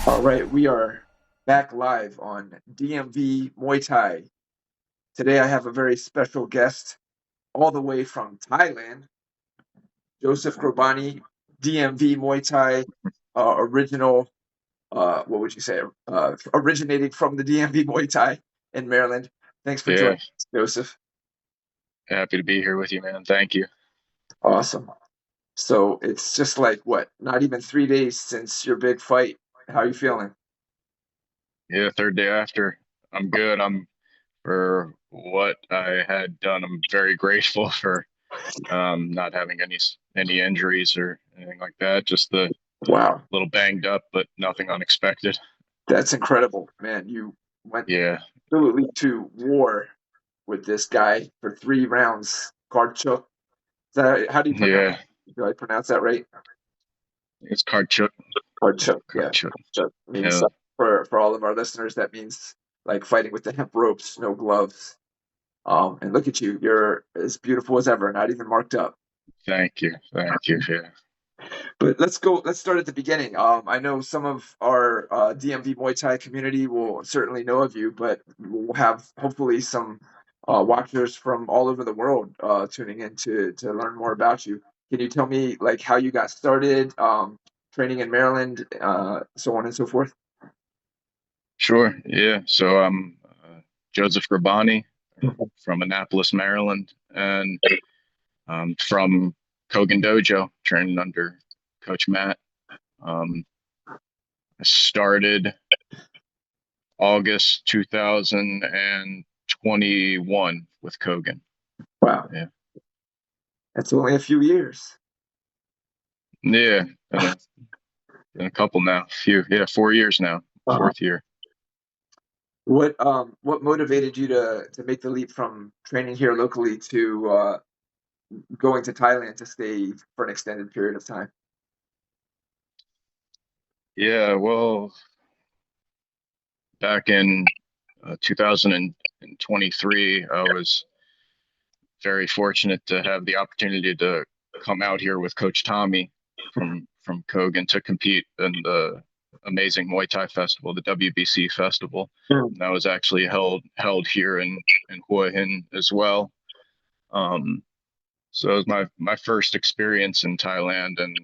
All right, we are back live on DMV Muay Thai. Today I have a very special guest all the way from Thailand, Joseph Grobani, DMV Muay Thai, original, what would you say, originating from the DMV Muay Thai in Maryland. Thanks for joining Yeah, us, Joseph. happy to be here with you, man. Thank you. Awesome. So it's just like, what, not even 3 days since your big fight. How are you feeling? Yeah, third day after. I'm good. I'm for what I had done. I'm very grateful for not having any injuries or anything like that. Just the Wow, little banged up, but nothing unexpected. that's incredible, man. You went Yeah, absolutely to war with this guy for 3 rounds. Kard Chuek. How do you pronounce? yeah. Do I pronounce that right? It's Kard Chuek. Kard Chuek. Kard Yeah. Chuek. Chuek means Yeah, for all of our listeners, that means like fighting with the hemp ropes, no gloves. And look at you. You're as beautiful as ever, not even marked up. thank you. Thank you. Yeah. But let's go. Let's start at the beginning. I know some of our DMV Muay Thai community will certainly know of you, but we'll have hopefully some watchers from all over the world tuning in to learn more about you. Can you tell me like how you got started, training in Maryland, so on and so forth? Sure. Yeah. So I'm Joseph Grobani from Annapolis, Maryland, and from Kogen Dojo, training under Coach Matt. Um, I started August 2021 with Kogen. Wow, Yeah, that's only a few years. yeah, been a couple now. Few, yeah, 4 years now. Uh-huh. Fourth year. What motivated you to make the leap from training here locally to going to Thailand to stay for an extended period of time? Yeah, well, back in 2023, I was very fortunate to have the opportunity to come out here with Coach Tommy from Kogan to compete in the amazing Muay Thai festival, the WBC festival. And that was actually held here in Hua Hin as well. Um, so it was my first experience in Thailand, and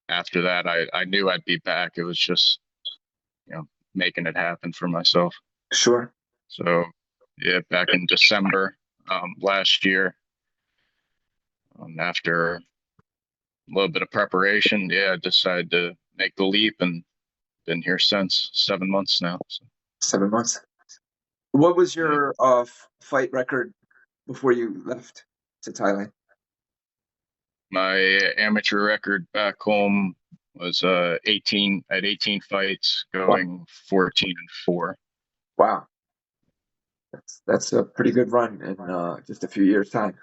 after that, I knew I'd be back. It was just making it happen for myself. Sure. So yeah, back in December last year, after a little bit of preparation, yeah, I decided to make the leap and been here since 7 months now. So 7 months. What was yeah, your fight record before you left to Thailand? my amateur record back home was 18 at 18 fights, Wow, going 14-4. wow, that's a pretty good run in just a few years' time.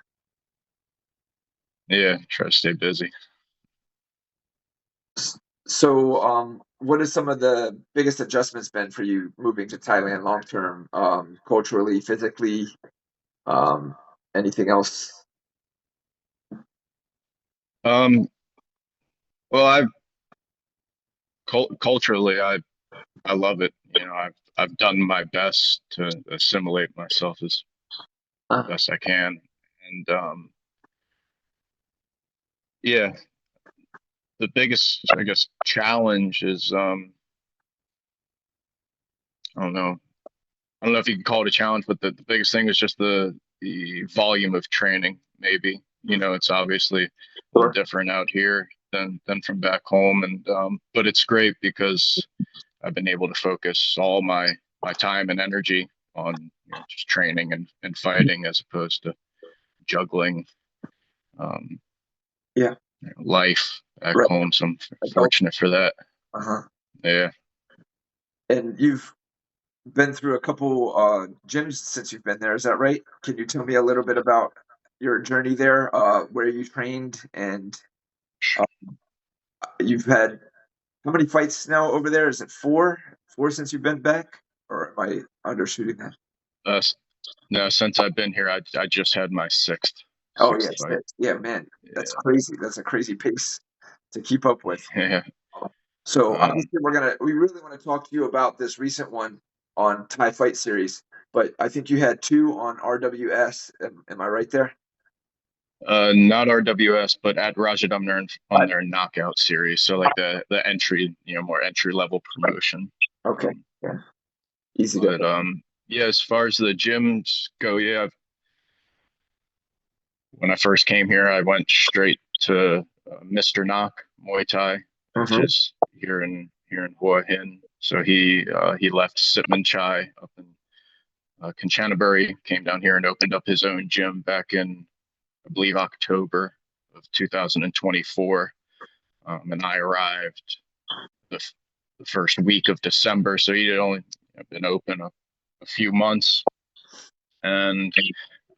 Yeah, try to stay busy. So, what are some of the biggest adjustments been for you moving to Thailand long term, culturally, physically, um, anything else? Um, well, I culturally, I love it. I've done my best to assimilate myself as Uh, best I can, and yeah, the biggest, I guess, challenge is I don't know. I don't know if you can call it a challenge, but the biggest thing is just the volume of training. Maybe it's obviously a little sure. different out here than from back home, and but it's great because I've been able to focus all my time and energy on just training and fighting as opposed to juggling um, Yeah, life back right. home. So I'm Adult. fortunate for that. Uh-huh. Yeah. And you've been through a couple gyms since you've been there. Is that right? Can you tell me a little bit about your journey there, where you trained, and uh, you've had how many fights now over there? Is it four? Four since you've been back, or am I undershooting that? Uh, no, since I've been here, I just had my sixth Oh sixth yes, fight. yes. Yeah, man, that's Yeah. crazy. That's a crazy pace to keep up with. Yeah. So Um, obviously we really want to talk to you about this recent one on Thai Fight Series, but I think you had two on RWS. Am I right there? not RWS, but at Rajadamnern on their knockout series. So like the entry, more entry level promotion. Okay. Um, Yeah. Easy to. but yeah, as far as the gyms go, yeah, when I first came here, I went straight to Mr. Knock Muay Thai, which Mhm. is here in Hua Hin. So he left Sitman Chai up in Kanchanaburi, came down here and opened up his own gym back in, I believe, October of 2024. And I arrived the, the first week of December, so he had only been open a few months, and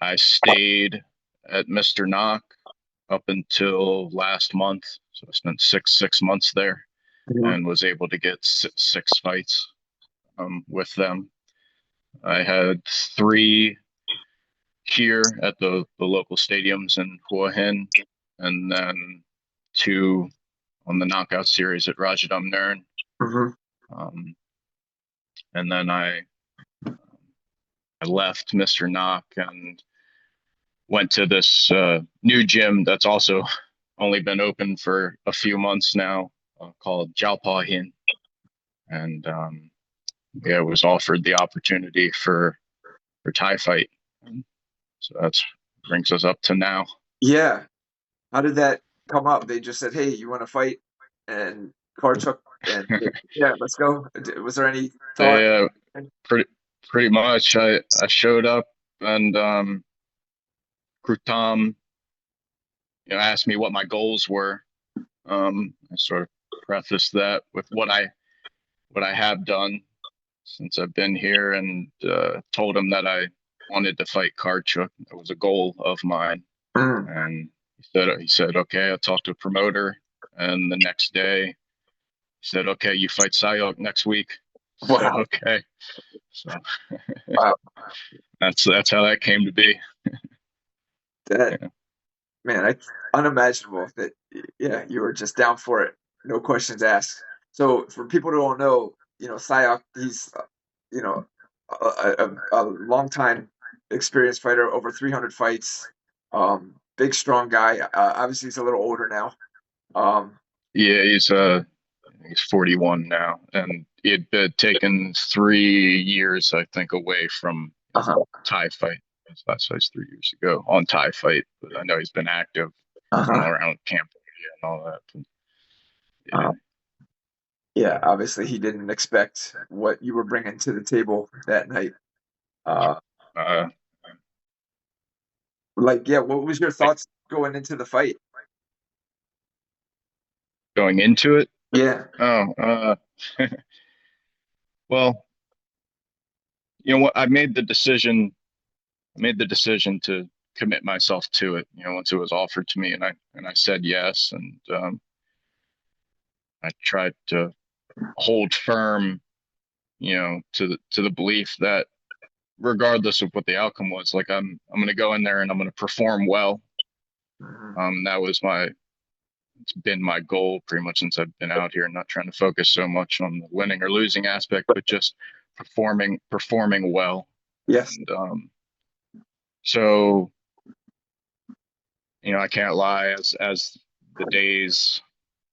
I stayed at Mr. Knock up until last month. So I spent six months there Mhm. and was able to get six fights with them. I had three here at the local stadiums in Hua Hin, and then two on the knockout series at Rajadamnern. Mhm. Um, and then I left Mr. Knock and went to this new gym that's also only been open for a few months now, called Jiaopa Hin. And yeah, was offered the opportunity for Thai fight. And so that's brings us up to now. Yeah. How did that come up? They just said, "Hey, you want to fight?" And Kard Chuek and yeah, let's go. Was there any thought? They pretty pretty much I showed up and Krutam asked me what my goals were. I sort of prefaced that with what I have done since I've been here, and told him that I wanted to fight Kard Chuek. It was a goal of mine, Mm. and he said okay, I'll talk to a promoter. And the next day, he said, okay, you fight Saiyok next week. I said Wow. okay. So Wow. that's how that came to be. That Yeah. man, unimaginable that yeah, you were just down for it. No questions asked. So for people who don't know, Saiyok, he's you know, a long time experienced fighter, over 300 fights. Big, strong guy. Obviously, he's a little older now. Um, Yeah, he's 41 now, and he had been taken 3 years, I think, away from uh-huh, Thai fight. His last fight's 3 years ago on Thai fight, but I know he's been active, uh-huh. around Cambodia and all that. But yeah, Um, yeah, obviously, he didn't expect what you were bringing to the table that night. Uh, uh, yeah, what was your like thoughts going into the fight? going into it. Yeah. Oh, well, you know what? I made the decision. I made the decision to commit myself to it. Once it was offered to me, and I said yes, and I tried to hold firm, to the belief that regardless of what the outcome was, like I'm going to go in there and I'm going to perform well. Mhm. That was it's been my goal pretty much since I've been out here, not trying to focus so much on the winning or losing aspect, but just performing well. Yes. And so, I can't lie, as the days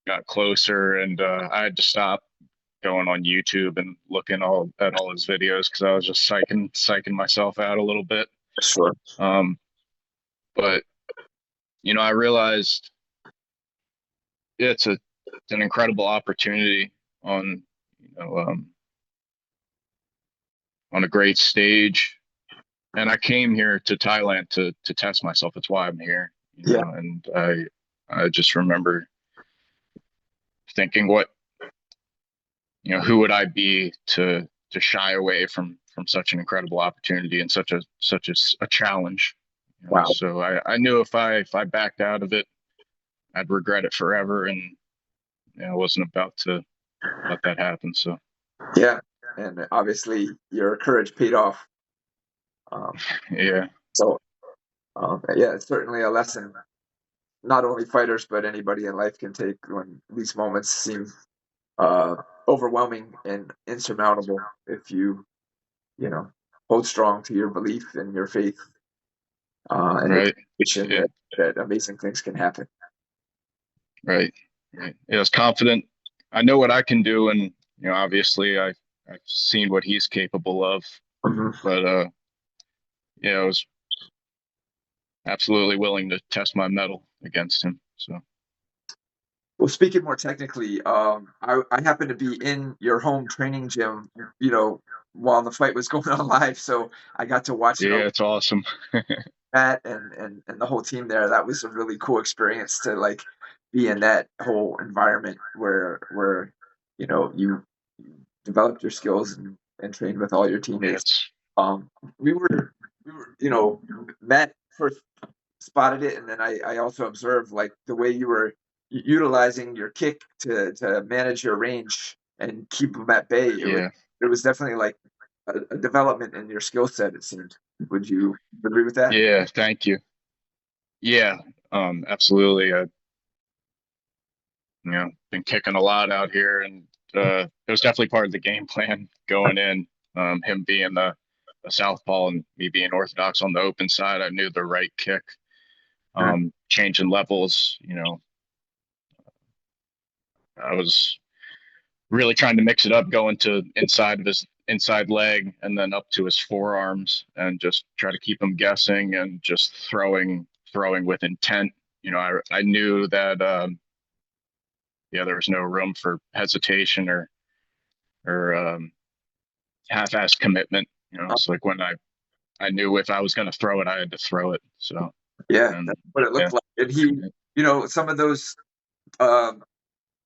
got closer, and I had to stop going on YouTube and looking at all his videos because I was just psyching myself out a little bit. Sure. Um, but I realized it's an incredible opportunity on you know on a great stage, and I came here to Thailand to test myself. That's why I'm here. Yeah. And I just remember thinking, who would I be to shy away from such an incredible opportunity and such a challenge. Wow. So I knew if I backed out of it, I'd regret it forever, and I wasn't about to let that happen. So Yeah. And obviously, your courage paid off. Um, yeah, so, yeah, it's certainly a lesson not only fighters but anybody in life can take when these moments seem uh, overwhelming and insurmountable if you know hold strong to your belief and your faith and your Right. conviction Yeah. that amazing things can happen. Right. Right. Yeah, I was confident. I know what I can do, and obviously, I've seen what he's capable of. Mhm. But yeah, I was absolutely willing to test my mettle against him. So Well, speaking more technically, I happened to be in your home training gym, while the fight was going on live, so I got to watch it yeah, all. it's awesome. Matt and the whole team there. That was a really cool experience to like be in that whole environment where you developed your skills and trained with all your Yeah, teammates. it's Um, we were Matt first spotted it, and then I also observed like the way you were utilizing your kick to manage your range and keep them at bay. yeah, It was definitely like a development in your skill set. It seemed. Would you agree with that? yeah. Thank you. Yeah, absolutely. I been kicking a lot out here, and it was definitely part of the game plan going in. Him being the southpaw and me being orthodox on the open side, I knew the right kick. Changing levels, I was really trying to mix it up, going to inside of his inside leg and then up to his forearms, and just try to keep him guessing and just throwing with intent. I knew that yeah, there was no room for hesitation or half-assed commitment. It's like when I knew if I was going to throw it, I had to throw it. So Yeah, and that's what it yeah, looked like. And some of those uh,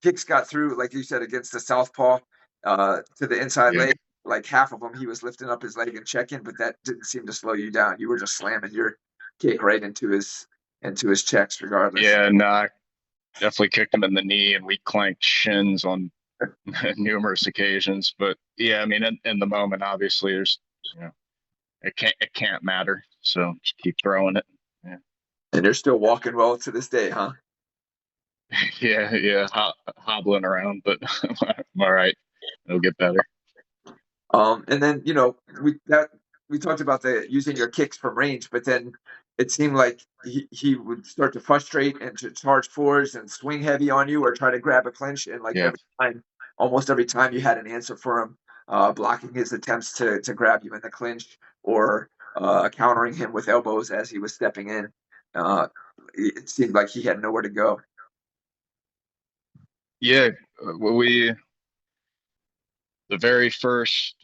kicks got through, like you said, against the southpaw to the inside yeah, leg. Like half of them, he was lifting up his leg and checking, but that didn't seem to slow you down. You were just slamming your kick right into his checks, regardless. yeah. And I definitely kicked him in the knee, and we clanked shins on numerous occasions. But yeah, I mean, in the moment, obviously, there's you know, it can't matter. So just keep throwing it. Yeah, And you're still walking well to this day, huh? yeah, yeah. Hobbling around, but I'm all right. It'll get better. And then we talked about the using your kicks from range, but then it seemed like he would start to frustrate and to charge forwards and swing heavy on you or try to grab a clinch, and like Yeah, almost every time you had an answer for him, blocking his attempts to grab you in the clinch or countering him with elbows as he was stepping in. Uh, it seemed like he had nowhere to go. yeah. We the very first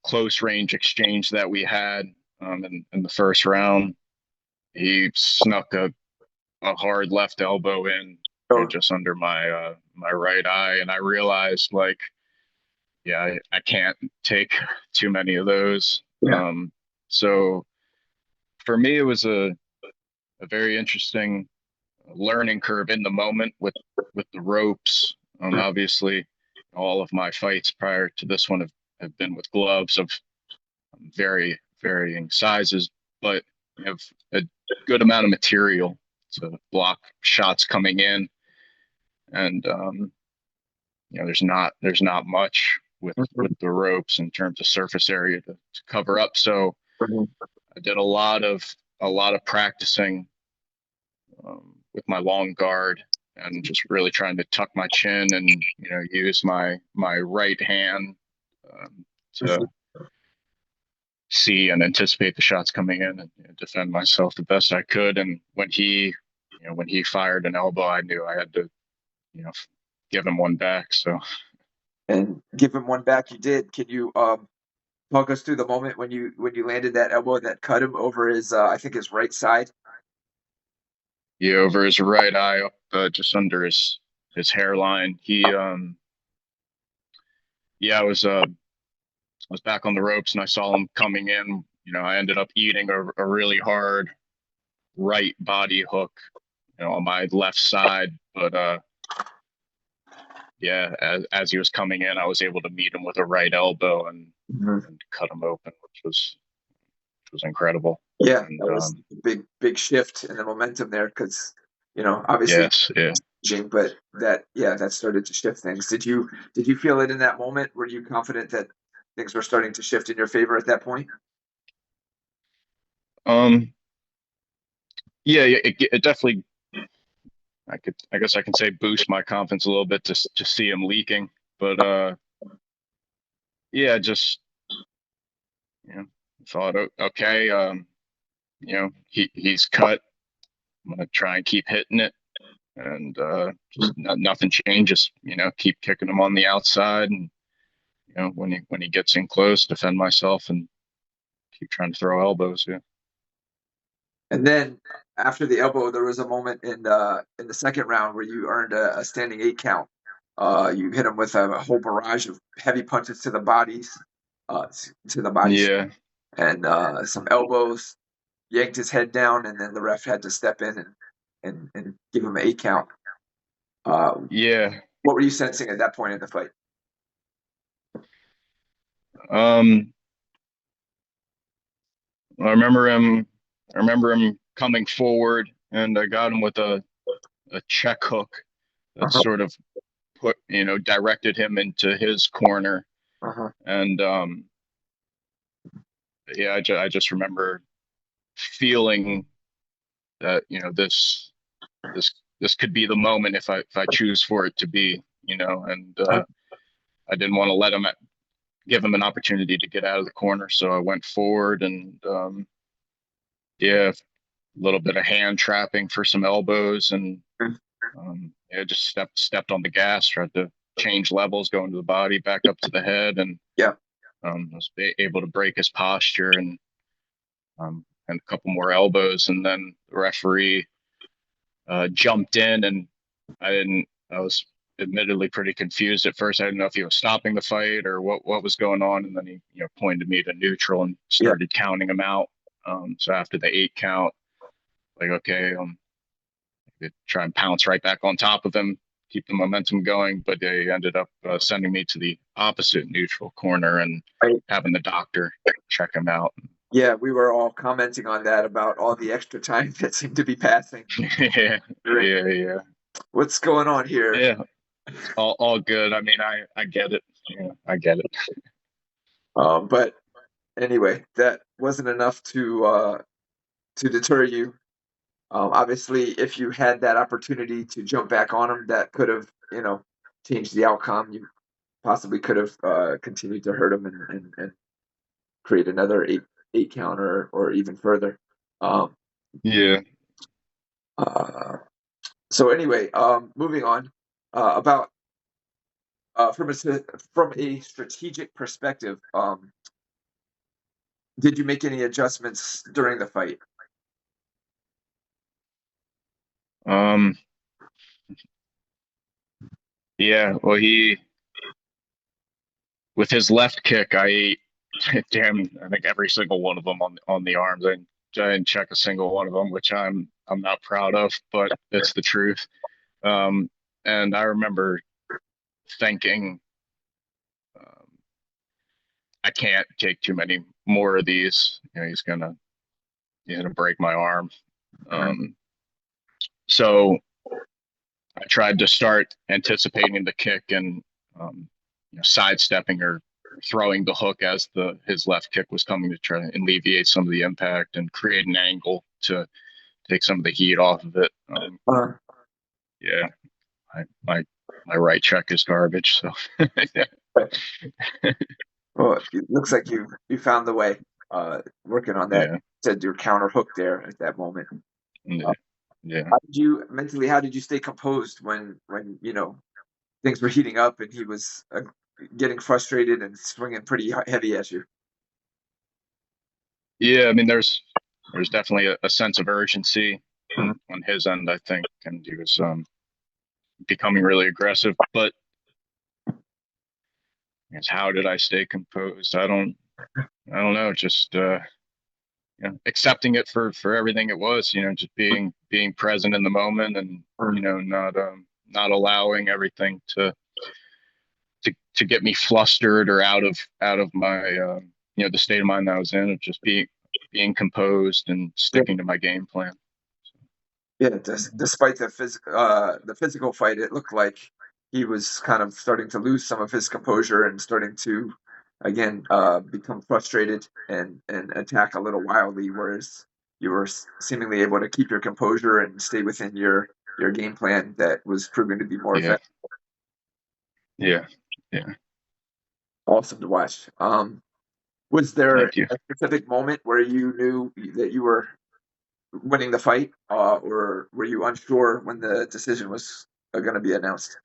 close range exchange that we had in the first round, he snuck a hard left elbow in, So just under my right eye, and I realized like, yeah, I can't take too many of those. yeah. So for me, it was a very interesting learning curve in the moment with the ropes. Obviously, all of my fights prior to this one have been with gloves of very varying sizes, but you have a good amount of material to block shots coming in, and there's not much with the ropes in terms of surface area to cover up. So I did a lot of practicing with my long guard and just really trying to tuck my chin and use my right hand to see and anticipate the shots coming in and defend myself the best I could. And when he fired an elbow, I knew I had to you know give him one back. So And give him one back. You did. Can you talk us through the moment when you landed that elbow that cut him over his I think his right side? over his right eye, up just under his hairline. He yeah, I was back on the ropes and I saw him coming in. I ended up eating a really hard right body hook, on my left side. But yeah, as he was coming in, I was able to meet him with a right elbow Mhm. and cut him open, which was incredible. Yeah, And that was a big shift in the momentum there because Obviously Yes, yeah. changing, but that started to shift things. Did you feel it in that moment? Were you confident that things were starting to shift in your favor at that point? Um, yeah, it definitely. I guess I can say boost my confidence a little bit to see him leaking, but yeah, just you know, thought okay, he's cut. I'm gonna try and keep hitting it, and just nothing changes. Keep kicking him on the outside, and when he gets in close, defend myself and keep trying to throw elbows. Yeah. And then after the elbow, there was a moment in the second round where you earned a standing 8 count. You hit him with a whole barrage of heavy punches to the bodies, to the bodies, Yeah. and some elbows. Yanked his head down, and then the ref had to step in and give him an 8 count. Uh, Yeah. what were you sensing at that point in the fight? Um, I remember him. I remember him coming forward, and I got him with a check hook that Uh-huh, sort of directed him into his corner. uh-huh. And yeah, I just remember feeling that this this could be the moment if I choose for it to be, and I didn't want to give him an opportunity to get out of the corner, so I went forward and yeah, a little bit of hand trapping for some elbows, and yeah, just stepped on the gas, tried to change levels, go into the body, back up to the head, and Yeah. was able to break his posture and a couple more elbows, and then the referee jumped in, and I didn't. I was admittedly pretty confused at first. I didn't know if he was stopping the fight or what was going on, and then he pointed me to neutral and Yeah. started counting him out. So after the 8 count, like okay, try and pounce right back on top of him, keep the momentum going. But they ended up sending me to the opposite neutral corner and Right. having the doctor check him out. Yeah, we were all commenting on that about all the extra time that seemed to be passing. Yeah, Right. yeah. What's going on here? Yeah, all good. I mean, I get it. Yeah, I get it. But anyway, that wasn't enough to deter you. Obviously, if you had that opportunity to jump back on him, that could have, changed the outcome. You possibly could have continued to hurt him and create another eight count or even further. Um, Yeah. uh, so anyway, moving on about from a strategic perspective, did you make any adjustments during the fight? Um. Yeah. Well, with his left kick, I ate damn. I think every single one of them on the arms. I didn't check a single one of them, which I'm not proud of, but it's the truth. Um. And I remember thinking, um, I can't take too many more of these. He's gonna break my arm. Um. So I tried to start anticipating the kick and um, sidestepping or throwing the hook as his left kick was coming to try to alleviate some of the impact and create an angle to take some of the heat off of it. Uh, Yeah, I, my right check is garbage. So well, it looks like you found the way. Working on that, yeah, said your counter hook there at that moment. yeah, Uh, yeah. how did you stay composed when things were heating up and he was getting frustrated and swinging pretty heavy at you? Yeah, I mean, there's definitely a sense of urgency Mhm. on his end, I think, and he was becoming really aggressive. But I guess how did I stay composed? I don't know. Just accepting it for everything it was. Just being present in the moment, and not allowing everything to get me flustered or out of my the state of mind that I was in, of just being composed and Yeah. sticking to my game plan. Yeah, despite the physical fight, it looked like he was kind of starting to lose some of his composure and starting to again become frustrated and attack a little wildly, whereas you were seemingly able to keep your composure and stay within your game plan that was proving to be more Yeah, effective. yeah, yeah. Awesome to watch. Was there Thank you. a specific moment where you knew that you were winning the fight, or were you unsure when the decision was going to be announced?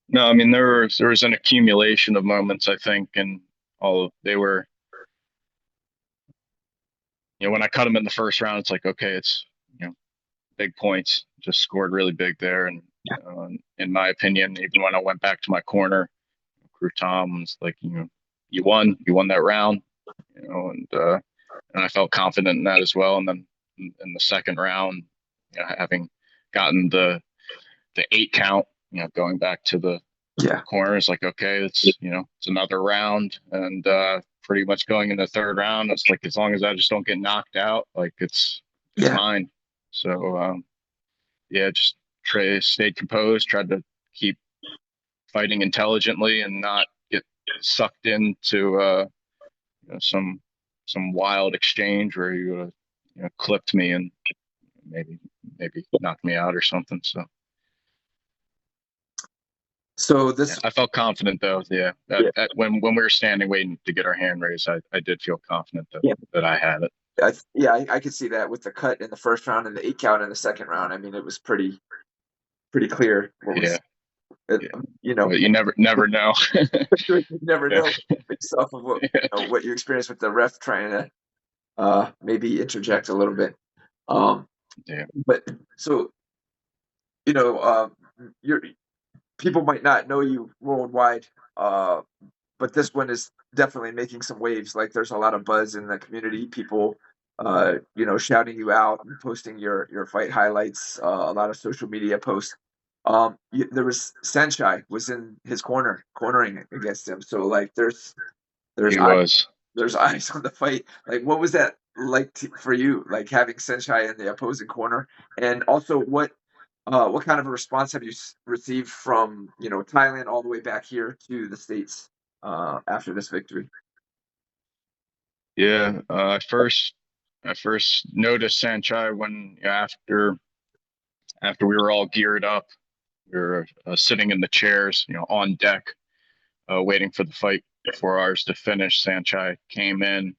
No, I mean there was an accumulation of moments, I think, and all of they were, when I cut him in the first round, it's like, okay, it's, big points, just scored really big there, and in my opinion, even when I went back to my corner, Crew Tom was like, you won that round, and I felt confident in that as well. And then in the second round, having gotten the 8 count, going back to the Yeah, corner is like, okay, it's another round, and pretty much going in the third round, it's like, as long as I just don't get knocked out, like it's yeah, mine. So yeah, just stayed composed, tried to keep fighting intelligently and not get sucked into some wild exchange where you clipped me and maybe knocked me out or something. So so yeah, this, I felt confident though. Yeah, yeah, when we were standing waiting to get our hand raised, I did feel confident yeah, that I had it. I could see that with the cut in the first round and the 8 count in the second round. I mean, it was pretty clear what was, Yeah, uh, yeah. you know, But you never know. you never Yeah, know based off of what you experienced with the ref trying to maybe interject a little bit. Um, yeah, but so you know, your people might not know you worldwide, uh, but this one is definitely making some waves. Like there's a lot of buzz in the community. People, shouting you out and posting your fight highlights. A lot of social media posts. There was Sanchai was in his cornering against him. So like there's he eyes, was. there's eyes on the fight. Like what was that like for you? Like having Sanchai in the opposing corner, and also what kind of a response have you received from Thailand all the way back here to the States after this victory? Yeah, I first noticed Sanchai when after we were all geared up, we were sitting in the chairs, on deck, waiting for the fight before ours to finish. Sanchai came in and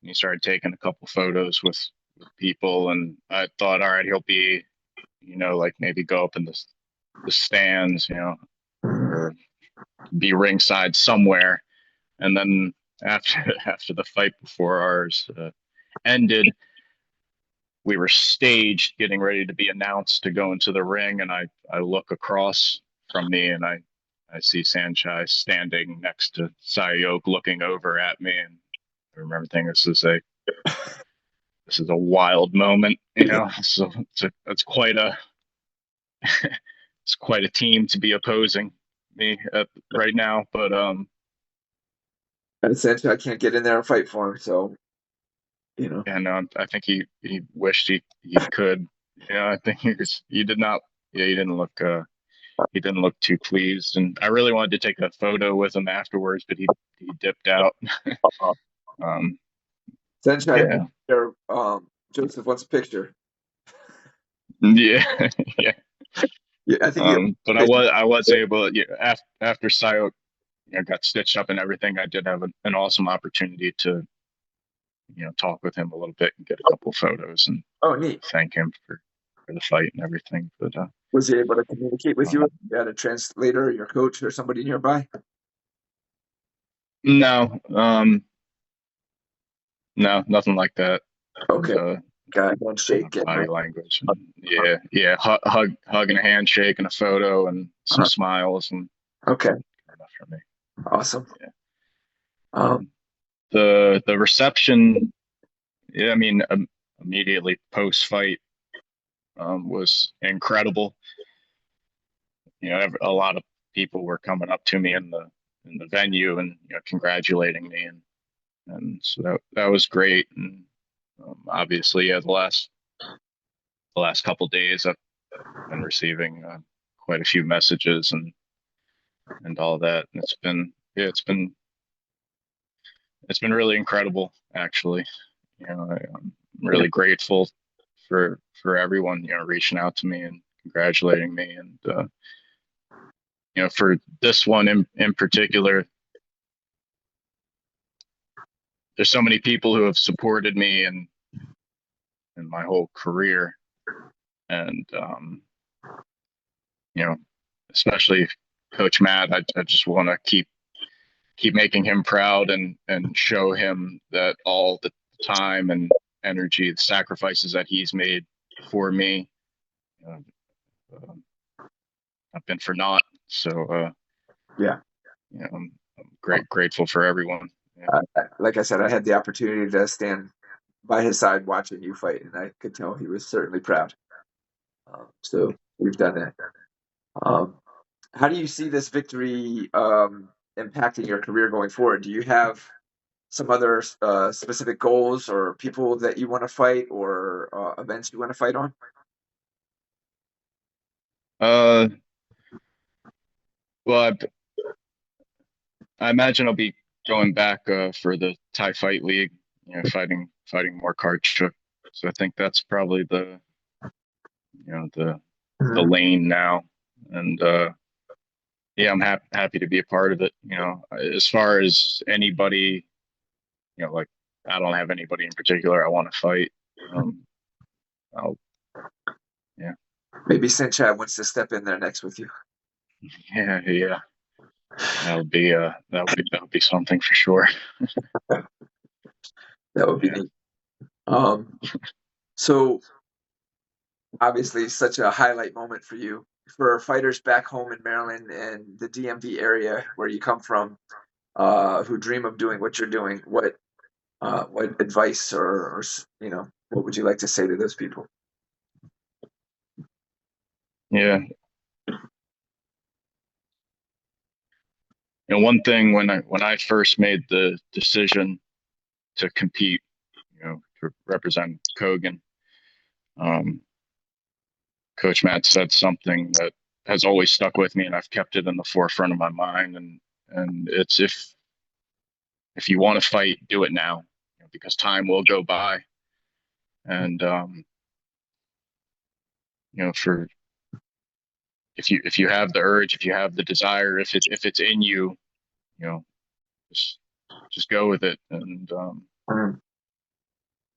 he started taking a couple photos with people, and I thought, all right, he'll be, like maybe go up in the stands, or be ringside somewhere. And then after after the fight before ours ended, we were staged, getting ready to be announced to go into the ring, and I look across from me, and I see Sanchai standing next to Saiyok, looking over at me, and I remember thinking, this is a wild moment, So it's quite a it's quite a team to be opposing me right now, but Essentially, I can't get in there and fight for him, so you know. and I think he wished he could. I think he did not. Yeah, he didn't look too pleased, and I really wanted to take a photo with him afterwards, but he dipped out. uh Um, Essentially, yeah, Joseph wants a picture. yeah, yeah. Yeah, I think you. But I was able, yeah, after Saiyok, got stitched up and everything. I did have an awesome opportunity to talk with him a little bit and get a couple photos and Oh, neat. thank him for the fight and everything. But Was he able to communicate with you? um, You had a translator, your coach, or somebody nearby? no, no, nothing like that. Okay, Uh, got handshake and Body language. And yeah, yeah, hug and a handshake and a photo and some uh, smiles and okay, enough for me. awesome. Yeah. Um, The reception, yeah, I mean, immediately post fight, was incredible. A lot of people were coming up to me in the venue and congratulating me, and so that was great. And Obviously, yeah, the last couple days I've been receiving quite a few messages and all that, and it's been really incredible, actually. I'm Yeah. really grateful for everyone, reaching out to me and congratulating me, and for this one in particular, there's so many people who have supported me in my whole career, and you know, especially Coach Matt. I just want to keep making him proud and show him that all the time and energy, the sacrifices that he's made for me, uh, uh, have been for naught. So Yeah. I'm grateful for everyone. Yeah. Like I said, I had the opportunity to stand by his side watching you fight, and I could tell he was certainly proud. So we've done that. Um, how do you see this victory impacting your career going forward? Do you have some other specific goals or people that you want to fight or events you want to fight on? Uh, well, I imagine I'll be going back for the Thai Fight League, fighting more Kard Chuek. So I think that's probably the Mhm. lane now, and yeah, I'm happy to be a part of it. As far as anybody, like, I don't have anybody in particular I want to fight. Um, I'll, yeah, Maybe Sinchad wants to step in there next with you. yeah, yeah. That would be something for sure. That would be Yeah. neat. Um, so obviously, such a highlight moment for you. For fighters back home in Maryland and the DMV area where you come from, who dream of doing what you're doing, what advice or what would you like to say to those people? Yeah. One thing when I first made the decision to compete, to represent Kogen, um, Coach Matt said something that has always stuck with me, and I've kept it in the forefront of my mind. And it's, if you want to fight, do it now, because time will go by. And for if you have the urge, if you have the desire, if it's in you, you know, just just go with it. And Mm.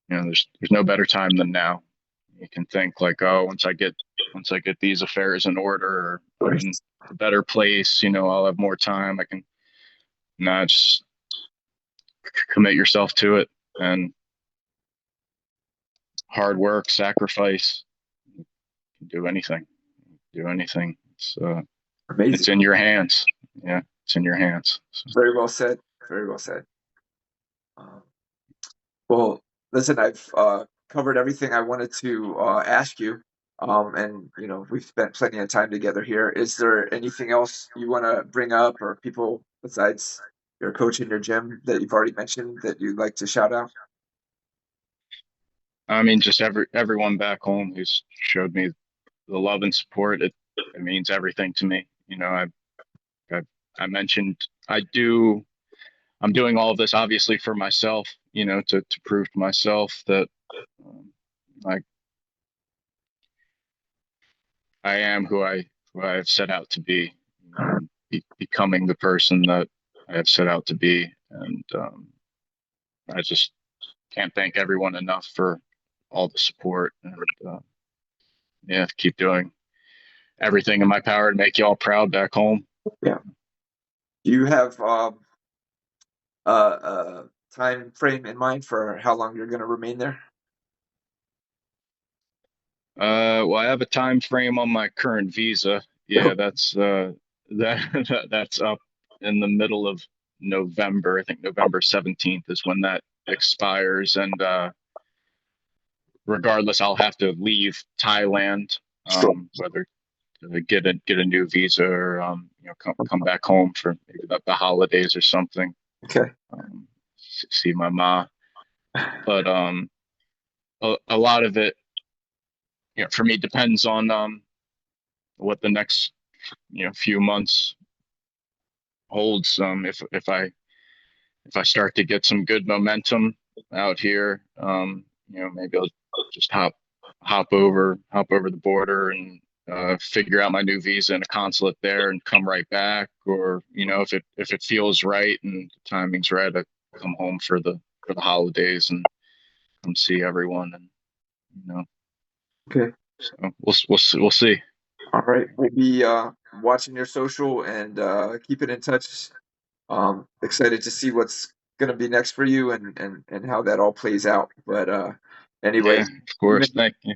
there's no better time than now. You can think like, oh, once I get these affairs in order, or I'm in a better place, I'll have more time. I can not just commit yourself to it, and hard work, sacrifice, do anything, do anything. It's Amazing. in your hands. Yeah, it's in your hands. So, Very well said. Very well said. Um, well, listen, I've covered everything I wanted to ask you. And we've spent plenty of time together here. Is there anything else you want to bring up, or people besides your coach in your gym that you've already mentioned that you'd like to shout out? I mean, just everyone back home who's showed me the love and support. It means everything to me. I I mentioned I do. I'm doing all of this obviously for myself. To prove to myself that um, I I am who I have set out to be. I'm becoming the person that I have set out to be, and I just can't thank everyone enough for all the support, and yeah, keep doing everything in my power to make you all proud back home. Yeah. Do you have a time frame in mind for how long you're going to remain there? Well, I have a time frame on my current visa. Yeah, that's up in the middle of November. I think November 17th is when that expires, and regardless, I'll have to leave Thailand, Sure. whether to get a new visa, or come back home for maybe the holidays or something. Okay. See my ma, but a lot of it, for me depends on what the next few months holds. If I start to get some good momentum out here, maybe I'll just hop over the border and figure out my new visa in a consulate there and come right back. Or if it feels right and the timing's right, I come home for the holidays and come see everyone. And Okay. so we'll see. All right. We'll be watching your social and keeping in touch. Excited to see what's going to be next for you and how that all plays out. But anyway, Yeah, of course. Thank you.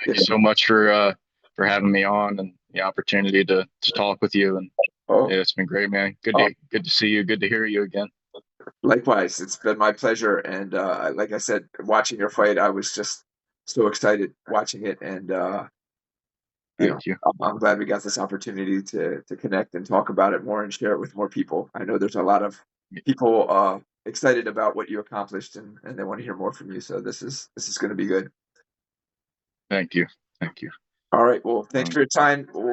Thank you so much for having me on and the opportunity to talk with you. And yeah, it's been great, man. Good to see you. Good to hear you again. Likewise, it's been my pleasure. And like I said, watching your fight, I was just so excited watching it. And Thank you. I'm glad we got this opportunity to connect and talk about it more and share it with more people. I know there's a lot of people excited about what you accomplished and they want to hear more from you. So this is going to be good. Thank you. Thank you. All right. Well, thanks for your time. We'll